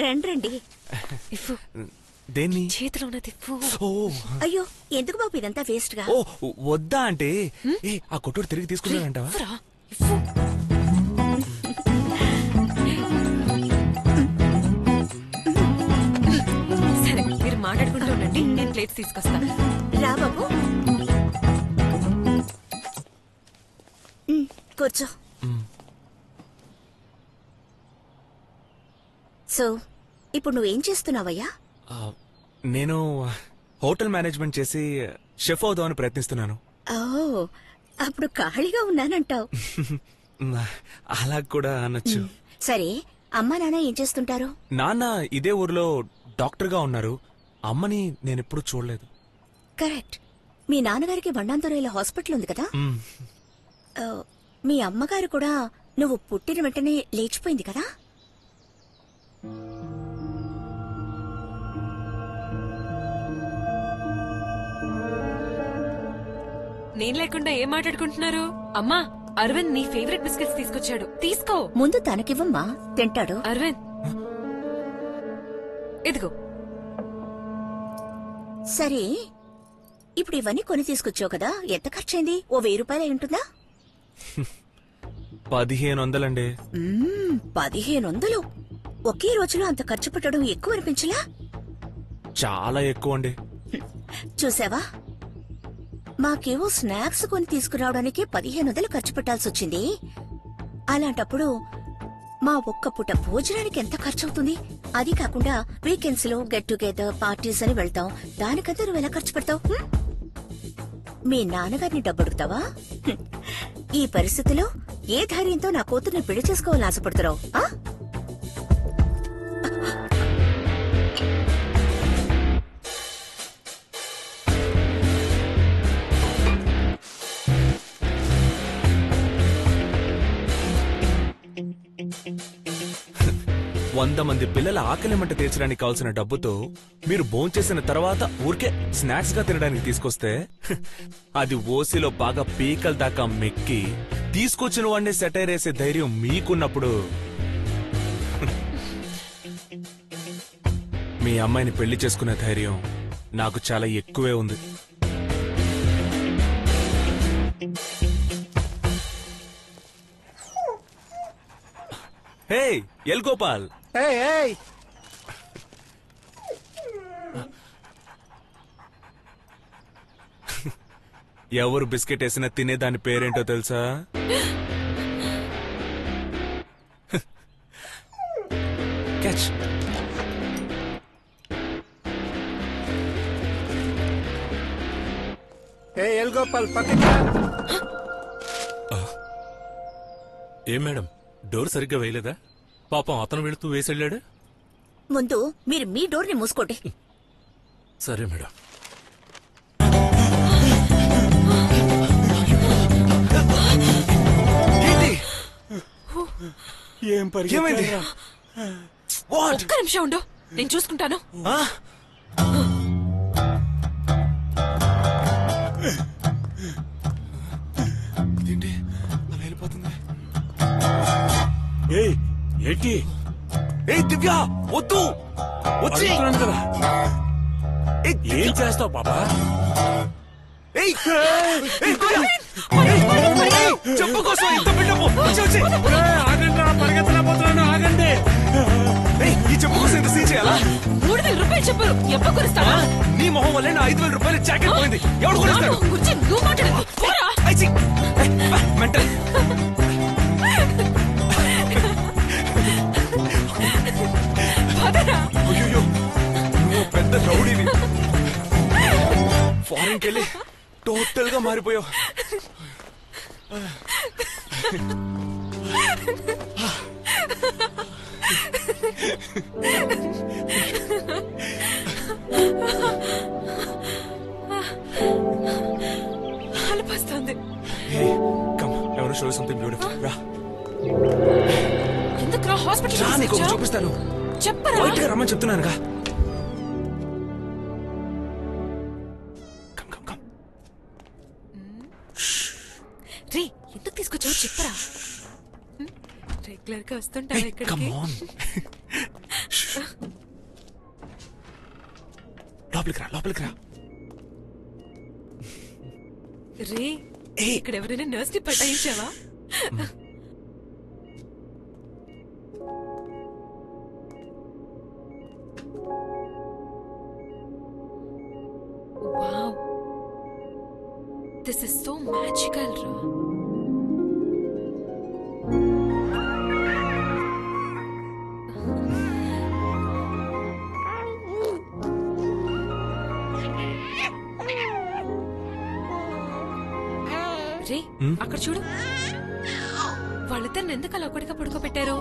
రండి. దేన్ని? చేతిలో ఉన్నది. అయ్యో ఎందుకు బాబు ఇదంతా వేస్ట్ గా? ఓ వద్దా అంటే ఆ కొట్టుడు తిరిగి తీసుకున్నాడంటావా? సరే మీరు మాట్లాడుకుంటూ ఉండండి, నేను ప్లేట్స్ తీసుకొస్తా. రా బాబు కూర్చో. సో ఇప్పుడు నువ్వేం చేస్తున్నావయ్యా? నేను హోటల్ మేనేజ్మెంట్ చేసి షెఫ్ అవుదామని ప్రయత్నిస్తున్నాను. ఓ అప్పుడు ఖాళీగా ఉన్నానంటావు. అలా కూడా అనొచ్చు. సరే అమ్మా నాన్న ఏం చేస్తుంటారు? నాన్న ఇదే ఊర్లో డాక్టర్ గా ఉన్నారు. అమ్మని నేనెప్పుడు చూడలేదు. కరెక్ట్. మీ నాన్నగారికి బండాంతరేల హాస్పిటల్ ఉంది కదా? మీ అమ్మగారు కూడా నువ్వు పుట్టిన వెంటనే లేచిపోయింది కదా? నేను లేకుండా ఏం మాట్లాడుకుంటున్నారు? అమ్మా, అరవింద్ నీ ఫేవరెట్ బిస్కెట్స్ తీసుకొచ్చాడు, తీసుకో. ముందు తనకివ్వమ్మా, తింటాడు. అరవింద్ ఇదిగో. సరే ఇప్పుడు ఇవన్నీ కొని తీసుకొచ్చావు కదా, ఎంత ఖర్చయింది? ఓ 1000 రూపాయలు అయి ఉంటుందా? 1500 అండి. 1500? ఒకే రోజులో అంత ఖర్చు పెట్టడం ఎక్కువ అనిపించలా? చాలా ఎక్కువ అండి. చూసావా, మాకేవో స్నాక్స్ కొని తీసుకురావడానికి 1500 ఖర్చు పెట్టాల్సి వచ్చింది. అలాంటప్పుడు మా ఒక్క పూట భోజనానికి ఎంత ఖర్చు అవుతుంది? అది కాకుండా వీకెండ్స్ లో గెట్ టుగెదర్ పార్టీస్ అని వెళ్తాం, దానికంతా నువ్వు ఎలా ఖర్చు పెడతావు? మీ నాన్నగారిని డబ్బడుగుతావా? ఈ పరిస్థితిలో ఏ ధైర్యంతో నా కూతుర్ని పెళ్లి చేసుకోవాలని ఆశపడుతున్నావు? వంద మంది పిల్లల ఆకలిమంట తీర్చడానికి కావాల్సిన డబ్బుతో మీరు భోంచేసిన తర్వాత ఊరికే స్నాక్స్ గా తినడానికి తీసుకొస్తే అది ఓసిలో బాగా పీకల దాకా మెక్కి తీసుకొచ్చిన వాడిని సెటైర్ వేసే ధైర్యం మీకున్నప్పుడు మీ అమ్మాయిని పెళ్లి చేసుకునే ధైర్యం నాకు చాలా ఎక్కువే ఉంది. హే ఎల్ గోపాల్, ఎవరు బిస్కెట్ వేసినా తినేదాని పేరేంటో తెలుసా? క్యాచ్. ఎల్ గోపాల్ ఏం మేడం, డోర్ సరిగ్గా వేయలేదా? పాపం అతను వెళుతూ వేసెళ్ళాడు. ముందు మీరు మీ డోర్ ని మూసుకోండి. సరే మేడం. ఏం పరిగెత్తింది? ఒక్క నిమిషం ఉండు, నేను చూసుకుంటాను. ఏంటి అలా వెళ్ళిపోతుంది? ఏంటి? దివ్య వద్దు, వచ్చి కదా. ఏం చేస్తావు పాపా? చెప్పు కోసం ఇంత బిల్డప్. పరిగెత్తలేకపోతున్నాను, ఆగండి. ఈ చెప్పు కోసం ఇంత సీన్ చేయాలా? 3000 రూపాయలు చెప్పరు, ఎప్పుడు కొనిస్తావా? నీ మొహం వల్లే నా 5000 రూపాయలు జాకెట్ పోయింది. ఎవడు కొనిస్తాడు? నువ్వు మాట్లాడదు. మెంటల్. అయ్యో, నువ్వు పెద్ద రౌడీవి. ఫారెన్కి వెళ్ళి టోటల్ గా మారిపోయావు. అనిపిస్తుంది. ఎవరు షో సంథింగ్ బ్యూటిఫుల్. రా, ఎందుకు హాస్పిటల్ చూపిస్తాను. చెప్పరా? బయటగా రమ్మని చెప్తున్నానుగా. రే, ఎందుకు తీసుకొచ్చావు చెప్పరా? రెగ్యులర్ గా వస్తుంటావా ఇక్కడికి? లోపలికి రా లోపలికి రా. రే ఇక్కడ ఎవరైనా నర్స్ ని పట్టాయించావా? Wow, this is so magical రా. రే అక్కడ చూడు, వాళ్ళిద్దరిని ఎందుకు అలా ఒకటిగా పడుకోబెట్టారు?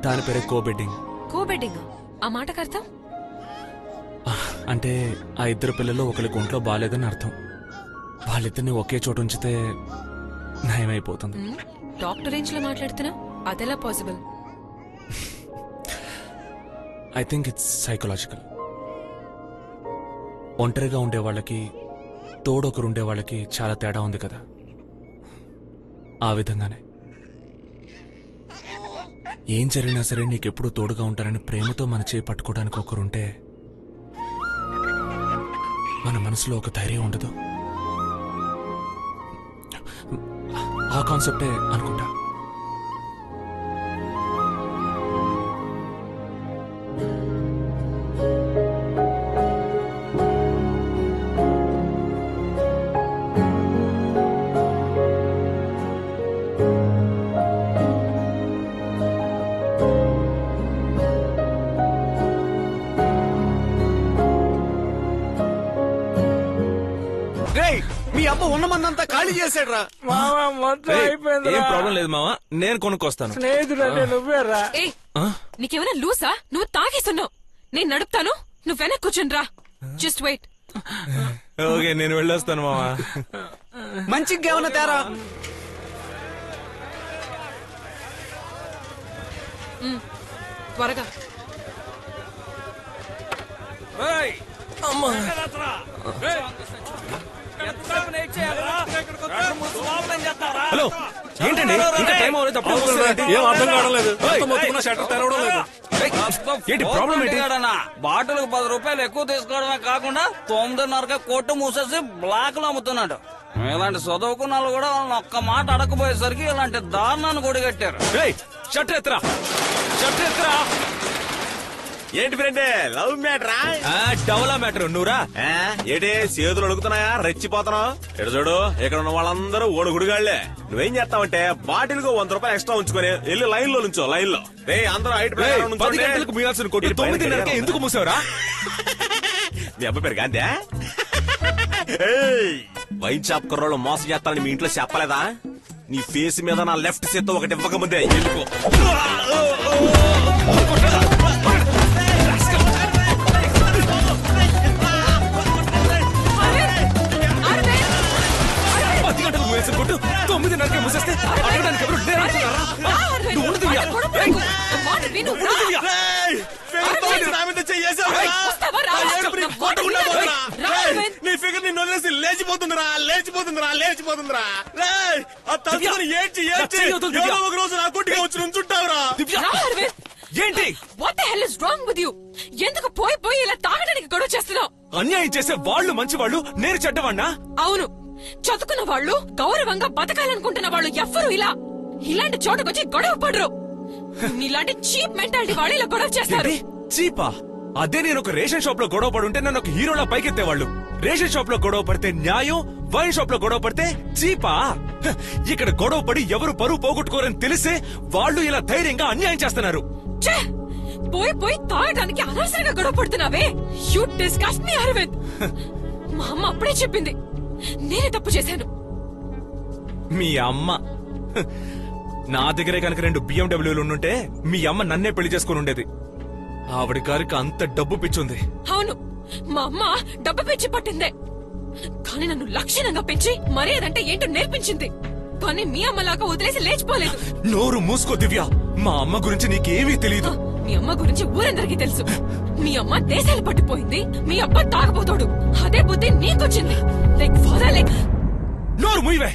దాని పేరే కోబెడ్డింగ్. కోబెడ్డింగ్ ఆ మాటకు అర్థం? అంటే ఆ ఇద్దరు పిల్లలు ఒకరికి ఒంట్లో బాగాలేదని అర్థం. వాళ్ళిద్దరిని ఒకే చోటు ఉంచితే నయమైపోతుంది. డాక్టర్ రేంజ్ లో మాట్లాడుతున్నా, అదెలా possible? I think it's psychological. ఒంటరిగా ఉండే వాళ్ళకి తోడొకరుండే వాళ్ళకి చాలా తేడా ఉంది కదా, ఆ విధంగానే ఏం జరిగినా సరే నీకెప్పుడు తోడుగా ఉంటారని ప్రేమతో మన చేయి పట్టుకోవడానికి ఒకరుంటే మన మనసులో ఒక ధైర్యం ఉండదు. ఆ కాన్సెప్టే అనుకుంటా. మీ అబ్బ ఉన్నమందంతా ఖాళీ చేసాడ్రా. ఏం ప్రాబ్లం లేదు మావా, నేను కొనుక్కొస్తాను. నువ్వేరా? ఏయ్, నీకేమైనా లూసా? నువ్వు తాగేస్తున్నావు. నేను నడుపుతాను, నువ్వు వెనక్కి కూర్చుని రా. Just wait. ఓకే, నేను వెళ్ళొస్తాను మావా. మంచి ఇంకేమన్నా తేరా? త్వరగా. హలో, ఏంటండి ఇంకా టైం అవ్వలేదు, అప్పుడే వస్తున్నారండి? ఏం అర్థం కావడం షట్టర్ తెరవడం లేదు. ఏంటి ప్రాబ్లం ఏంటి? బాటిల్కి 10 రూపాయలు ఎక్కువ తీసుకోవడమే కాకుండా 9:30 కొట్టు మూసేసి బ్లాక్ లో అమ్ముతున్నాడు. ఇలాంటి చదువుకున్న వాళ్ళు కూడా వాళ్ళని ఒక్క మాట అడగపోయేసరికి ఇలాంటి దారుణాన్ని కొడిగట్టారు. Shutter ఎత్తరా, shutter ఎత్తరా. ఏంటి ఫ్రెండ్, లవ్ మ్యాటరా? డవలా మ్యాటర్. నువ్వురా. ఏంటి చేతులు అడుగుతున్నాయా? రెచ్చిపోతున్నావు? ఎడు చూడు, ఇక్కడ ఉన్న వాళ్ళందరూ ఓడుగుడుగాళ్లే. నువ్వేం చేస్తావంటే బాటిల్ కు 100 రూపాయలు ఎక్స్ట్రా ఉంచుకొని వెళ్ళి లైన్ లో నుంచో. లైన్ లో అందరూ 10 గంటలకు ముయాల్సిన కొట్టు 9:30 ఎందుకు మూసావురా? మీ అబ్బ పేరు గాంధీ? వైన్ షాప్ కుర్రోళ్ళు మోసం చేస్తానని మీ ఇంట్లో చెప్పలేదా? నీ ఫేస్ మీద నా లెఫ్ట్ చేత్తో ఒకటి ఇవ్వకముందే వెళ్ళిపో. కొట్టు 9:30 మూసేస్తే అడగడానికి ఎవరు లేరనుకున్నారా? నువ్వు ఉండు దివ్య. నీ ఫిగర్ నిన్ను వదిలేసి లేచిపోతుందిరా, లేచిపోతుందిరా, లేచిపోతుందిరా. ఏడ్చి ఏడ్చి ఏదో ఒక రోజు నా కొట్టిగా వచ్చి నుంచుంటావురా. ఏంటి? What the hell is wrong with you? ఎందుకు పోయి పోయి ఇలా తాగడానికి గొడవ చేస్తున్నావు? అన్యాయం చేసే వాళ్ళు మంచివాళ్ళు, నేను చెడ్డవాణ్ణా? అవును, చదువుకున్న వాళ్ళు, గౌరవంగా బతకాలనుకుంటున్న వాళ్ళు ఎవ్వరూ ఇలాంటి చోటకొచ్చి గొడవ పడరు. ఇలాంటి చీప్ మెంటాలిటీ వాళ్ళు ఇలా గొడవ చేస్తారు. చీపా? అదే నేను ఒక రేషన్ షాప్ లో గొడవ పడుంటే నన్ను ఒక హీరోలా పైకెత్తేవాళ్ళు. రేషన్ షాప్ లో గొడవ పడితే న్యాయం, వైన్ షాప్ లో గొడవ పడితే చీపా? ఇక్కడ గొడవ పడి ఎవరు పరువు పోగొట్టుకోరని తెలిసే వాళ్ళు ఇలా ధైర్యంగా అన్యాయం చేస్తున్నారు. పోయి పోయి తాగడానికి అనవసరంగా గొడవ పడుతున్నావే. యు డిస్కస్ట్ మీ అరవింద్. మా అమ్మ అప్పుడే చెప్పింది, నేనే తప్పు చేశాను. మీ అమ్మ? నా దగ్గరే కనుక 2 BMWలు ఉండుంటే మీ అమ్మ నన్నే పెళ్లి చేసుకుని ఉండేది. ఆవిడ గారికి అంత డబ్బు పిచ్చుంది. అవును, మా అమ్మ డబ్బు పిచ్చి పట్టిందే, కానీ నన్ను లక్షణంగా పెంచి మర్యాదంటే ఏంటో నేర్పించింది. కానీ మీ అమ్మలాగా వదిలేసి లేచిపోలేదు. నోరు మూసుకో దివ్య, మా అమ్మ గురించి నీకేమీ తెలియదు. మీ అమ్మ గురించి ఊరందరికీ తెలుసు. మీ అమ్మ దేశాలు పట్టిపోయింది, మీ అబ్బ తాగబోతాడు. అదే బుద్ధి నీకొచ్చింది. Like father like. నోరు మూయవే,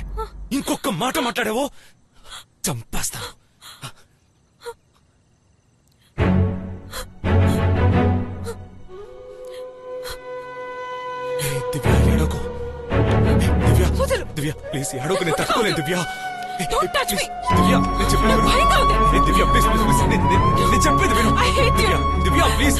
ఇంకొక మాట మాట్లాడావో చంపేస్తా. దివ్య ఏడోకు దివ్య వదలు. దివ్య ప్లీజ్ ఏడోకు నేను తట్టుకోలేదు దివ్య Don't touch me. దివ్య నేను చెప్పేది నాకు విను. భయంగా ఉంది. దివ్య ప్లీజ్ ప్లీజ్ ప్లీజ్ నేను చెప్పేది విను I hate you. Divya Divya please